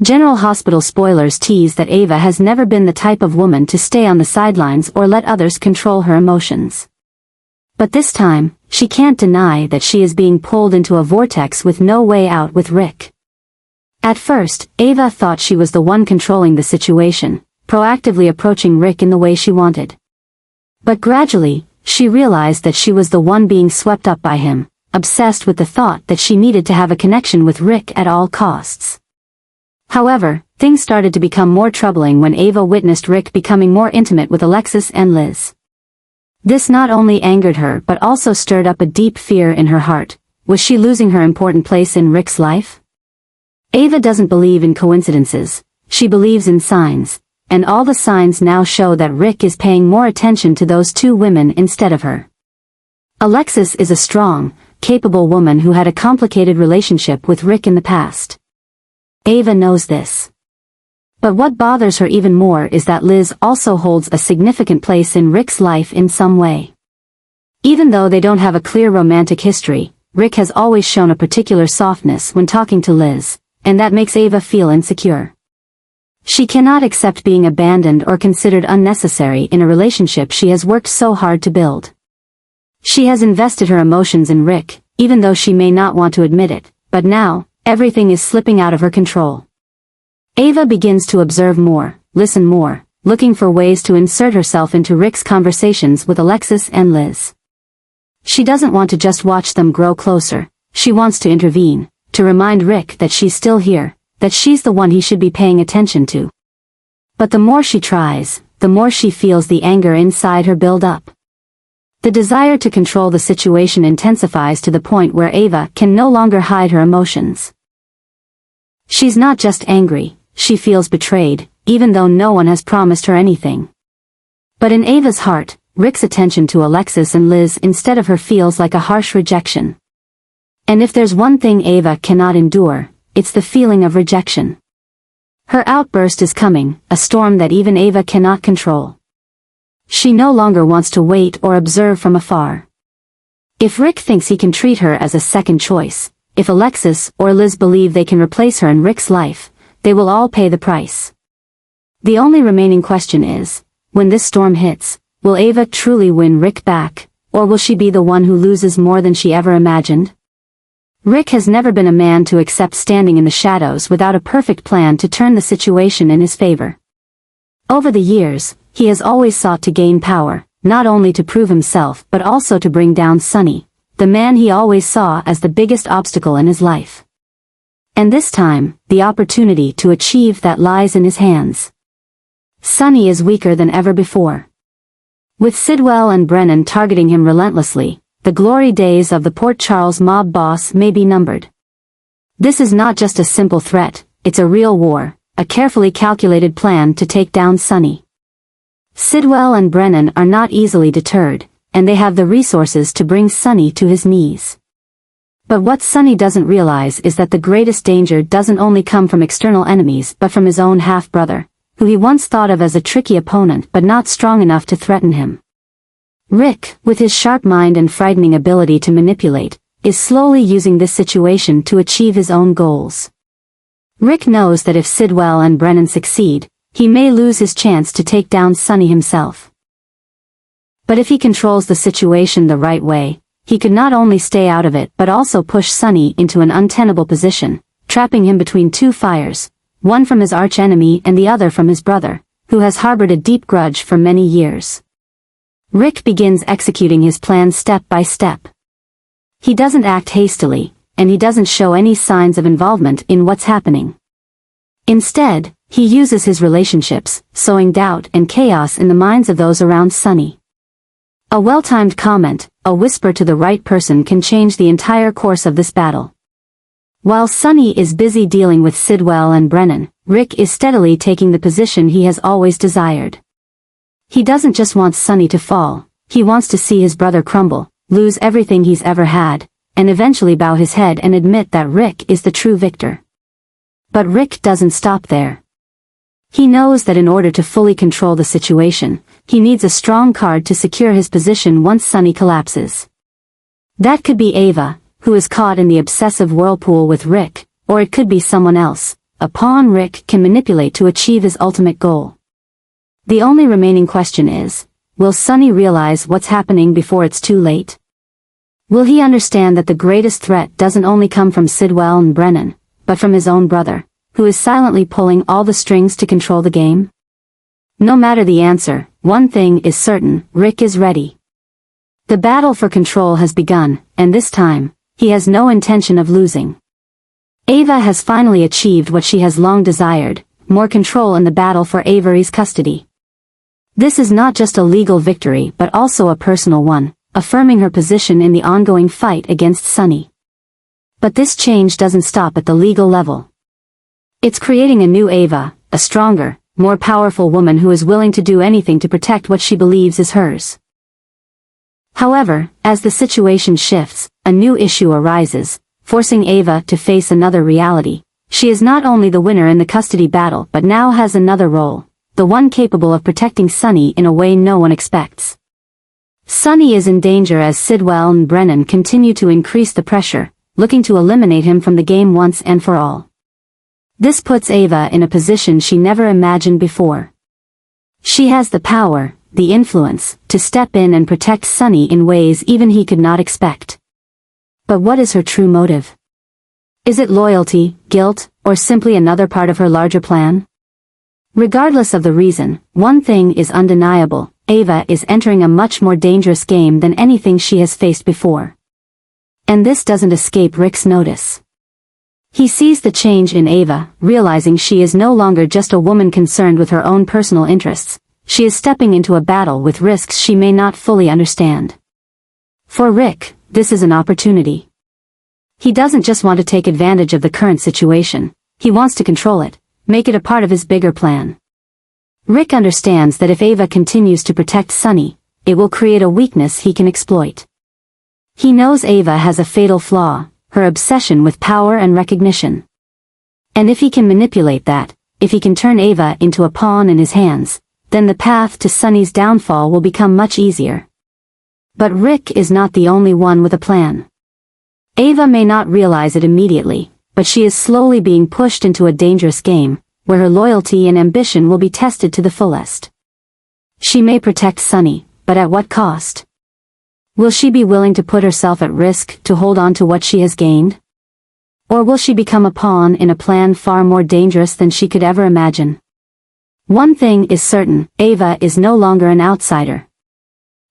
General Hospital spoilers tease that Ava has never been the type of woman to stay on the sidelines or let others control her emotions. But this time, she can't deny that she is being pulled into a vortex with no way out with Rick. At first, Ava thought she was the one controlling the situation, proactively approaching Rick in the way she wanted. But gradually, she realized that she was the one being swept up by him, obsessed with the thought that she needed to have a connection with Rick at all costs. However, things started to become more troubling when Ava witnessed Rick becoming more intimate with Alexis and Liz. This not only angered her but also stirred up a deep fear in her heart. Was she losing her important place in Rick's life? Ava doesn't believe in coincidences, she believes in signs, and all the signs now show that Rick is paying more attention to those two women instead of her. Alexis is a strong, capable woman who had a complicated relationship with Rick in the past. Ava knows this. But what bothers her even more is that Liz also holds a significant place in Rick's life in some way. Even though they don't have a clear romantic history, Rick has always shown a particular softness when talking to Liz, and that makes Ava feel insecure. She cannot accept being abandoned or considered unnecessary in a relationship she has worked so hard to build. She has invested her emotions in Rick, even though she may not want to admit it, but now, everything is slipping out of her control. Ava begins to observe more, listen more, looking for ways to insert herself into Rick's conversations with Alexis and Liz. She doesn't want to just watch them grow closer, she wants to intervene, to remind Rick that she's still here, that she's the one he should be paying attention to. But the more she tries, the more she feels the anger inside her build up. The desire to control the situation intensifies to the point where Ava can no longer hide her emotions. She's not just angry, she feels betrayed, even though no one has promised her anything. But in Ava's heart, Rick's attention to Alexis and Liz instead of her feels like a harsh rejection. And if there's one thing Ava cannot endure, it's the feeling of rejection. Her outburst is coming, a storm that even Ava cannot control. She no longer wants to wait or observe from afar. If Rick thinks he can treat her as a second choice, if Alexis or Liz believe they can replace her in Rick's life, they will all pay the price. The only remaining question is, when this storm hits, will Ava truly win Rick back, or will she be the one who loses more than she ever imagined? Rick has never been a man to accept standing in the shadows without a perfect plan to turn the situation in his favor. Over the years, he has always sought to gain power, not only to prove himself but also to bring down Sonny, the man he always saw as the biggest obstacle in his life. And this time, the opportunity to achieve that lies in his hands. Sonny is weaker than ever before. With Sidwell and Brennan targeting him relentlessly, the glory days of the Port Charles mob boss may be numbered. This is not just a simple threat, it's a real war, a carefully calculated plan to take down Sonny. Sidwell and Brennan are not easily deterred, and they have the resources to bring Sonny to his knees. But what Sonny doesn't realize is that the greatest danger doesn't only come from external enemies but from his own half-brother, who he once thought of as a tricky opponent but not strong enough to threaten him. Rick, with his sharp mind and frightening ability to manipulate, is slowly using this situation to achieve his own goals. Rick knows that if Sidwell and Brennan succeed, he may lose his chance to take down Sonny himself. But if he controls the situation the right way, he could not only stay out of it but also push Sonny into an untenable position, trapping him between two fires, one from his arch-enemy and the other from his brother, who has harbored a deep grudge for many years. Rick begins executing his plan step by step. He doesn't act hastily, and he doesn't show any signs of involvement in what's happening. Instead, he uses his relationships, sowing doubt and chaos in the minds of those around Sonny. A well-timed comment, a whisper to the right person can change the entire course of this battle. While Sonny is busy dealing with Sidwell and Brennan, Rick is steadily taking the position he has always desired. He doesn't just want Sonny to fall, he wants to see his brother crumble, lose everything he's ever had, and eventually bow his head and admit that Rick is the true victor. But Rick doesn't stop there. He knows that in order to fully control the situation, he needs a strong card to secure his position once Sonny collapses. That could be Ava, who is caught in the obsessive whirlpool with Rick, or it could be someone else, a pawn Rick can manipulate to achieve his ultimate goal. The only remaining question is, will Sonny realize what's happening before it's too late? Will he understand that the greatest threat doesn't only come from Sidwell and Brennan, but from his own brother, who is silently pulling all the strings to control the game? No matter the answer, one thing is certain, Rick is ready. The battle for control has begun, and this time, he has no intention of losing. Ava has finally achieved what she has long desired, more control in the battle for Avery's custody. This is not just a legal victory but also a personal one, affirming her position in the ongoing fight against Sonny. But this change doesn't stop at the legal level. It's creating a new Ava, a stronger, more powerful woman who is willing to do anything to protect what she believes is hers. However, as the situation shifts, a new issue arises, forcing Ava to face another reality. She is not only the winner in the custody battle but now has another role, the one capable of protecting Sonny in a way no one expects. Sonny is in danger as Sidwell and Brennan continue to increase the pressure, looking to eliminate him from the game once and for all. This puts Ava in a position she never imagined before. She has the power, the influence, to step in and protect Sonny in ways even he could not expect. But what is her true motive? Is it loyalty, guilt, or simply another part of her larger plan? Regardless of the reason, one thing is undeniable, Ava is entering a much more dangerous game than anything she has faced before. And this doesn't escape Rick's notice. He sees the change in Ava, realizing she is no longer just a woman concerned with her own personal interests. She is stepping into a battle with risks she may not fully understand. For Rick, this is an opportunity. He doesn't just want to take advantage of the current situation, he wants to control it, make it a part of his bigger plan. Rick understands that if Ava continues to protect Sonny, it will create a weakness he can exploit. He knows Ava has a fatal flaw, her obsession with power and recognition. And if he can manipulate that, if he can turn Ava into a pawn in his hands, then the path to Sonny's downfall will become much easier. But Rick is not the only one with a plan. Ava may not realize it immediately, but she is slowly being pushed into a dangerous game, where her loyalty and ambition will be tested to the fullest. She may protect Sonny, but at what cost? Will she be willing to put herself at risk to hold on to what she has gained? Or will she become a pawn in a plan far more dangerous than she could ever imagine? One thing is certain, Ava is no longer an outsider.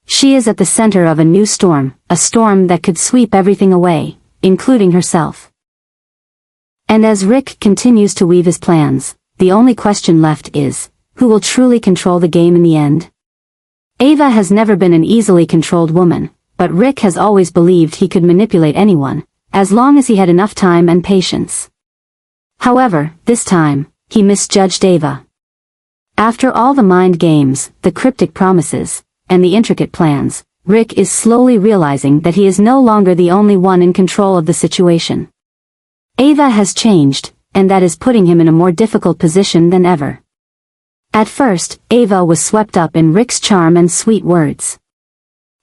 She is at the center of a new storm, a storm that could sweep everything away, including herself. And as Rick continues to weave his plans, the only question left is, who will truly control the game in the end? Ava has never been an easily controlled woman, but Rick has always believed he could manipulate anyone, as long as he had enough time and patience. However, this time, he misjudged Ava. After all the mind games, the cryptic promises, and the intricate plans, Rick is slowly realizing that he is no longer the only one in control of the situation. Ava has changed, and that is putting him in a more difficult position than ever. At first, Ava was swept up in Rick's charm and sweet words.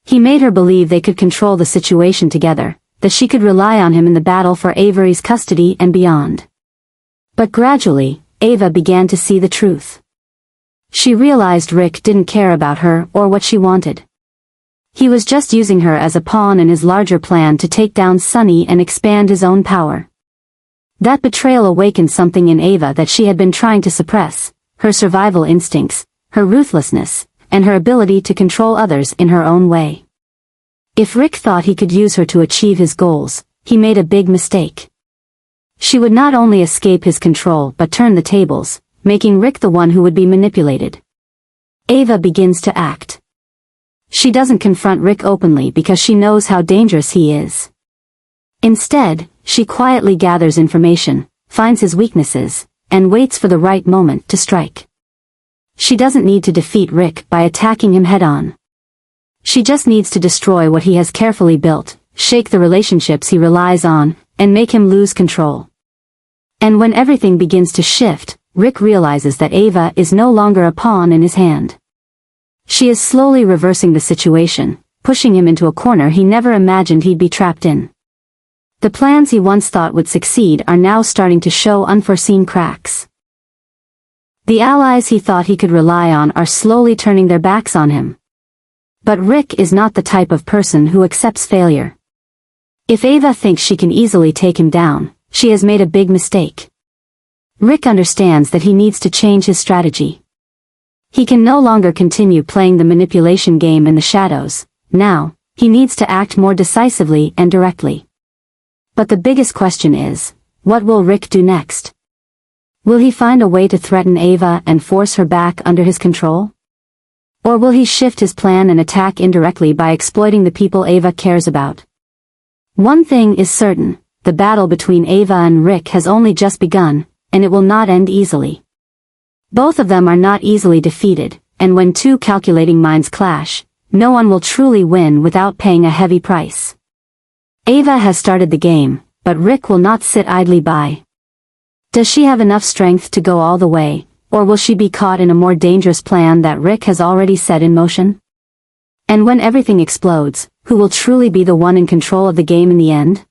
He made her believe they could control the situation together, that she could rely on him in the battle for Avery's custody and beyond. But gradually, Ava began to see the truth. She realized Rick didn't care about her or what she wanted. He was just using her as a pawn in his larger plan to take down Sonny and expand his own power. That betrayal awakened something in Ava that she had been trying to suppress, her survival instincts, her ruthlessness, and her ability to control others in her own way. If Rick thought he could use her to achieve his goals, he made a big mistake. She would not only escape his control but turn the tables, making Rick the one who would be manipulated. Ava begins to act. She doesn't confront Rick openly because she knows how dangerous he is. Instead, she quietly gathers information, finds his weaknesses, and waits for the right moment to strike. She doesn't need to defeat Rick by attacking him head-on. She just needs to destroy what he has carefully built, shake the relationships he relies on, and make him lose control. And when everything begins to shift, Rick realizes that Ava is no longer a pawn in his hand. She is slowly reversing the situation, pushing him into a corner he never imagined he'd be trapped in. The plans he once thought would succeed are now starting to show unforeseen cracks. The allies he thought he could rely on are slowly turning their backs on him. But Rick is not the type of person who accepts failure. If Ava thinks she can easily take him down, she has made a big mistake. Rick understands that he needs to change his strategy. He can no longer continue playing the manipulation game in the shadows. Now, he needs to act more decisively and directly. But the biggest question is, what will Rick do next? Will he find a way to threaten Ava and force her back under his control? Or will he shift his plan and attack indirectly by exploiting the people Ava cares about? One thing is certain, the battle between Ava and Rick has only just begun, and it will not end easily. Both of them are not easily defeated, and when two calculating minds clash, no one will truly win without paying a heavy price. Ava has started the game, but Rick will not sit idly by. Does she have enough strength to go all the way, or will she be caught in a more dangerous plan that Rick has already set in motion? And when everything explodes, who will truly be the one in control of the game in the end?